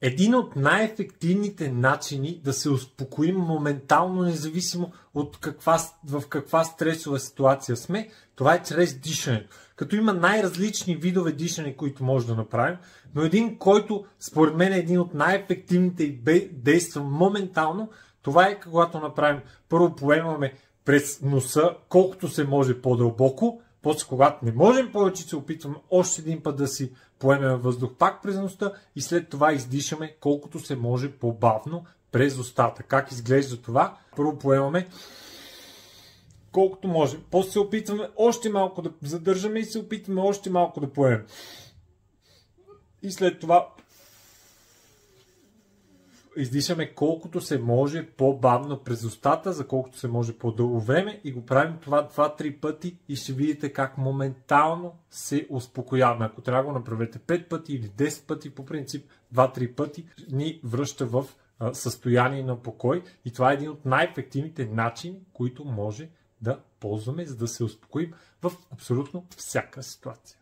Един от най-ефективните начини да се успокоим моментално, независимо от в каква стресова ситуация сме, това е чрез дишането. Като има най-различни видове дишане, които може да направим, но един, който според мен е един от най-ефективните и действа моментално, това е когато направим, първо поемаме през носа, колкото се може по-дълбоко, после когато не можем повече, се опитваме още един път да си поемем въздух пак през носа и след това издишаме колкото се може по-бавно през устата. Как изглежда това? Първо поемаме колкото можем. После се опитваме още малко да задържаме и се опитваме още малко да поемем. И след това издишаме колкото се може по-бавно през устата, за колкото се може по-дълго време и го правим това 2-3 пъти и ще видите как моментално се успокояваме. Ако трябва да го направите 5 пъти или 10 пъти, по принцип 2-3 пъти ни връща в състояние на покой и това е един от най-ефективните начини, които може да ползваме, за да се успокоим в абсолютно всяка ситуация.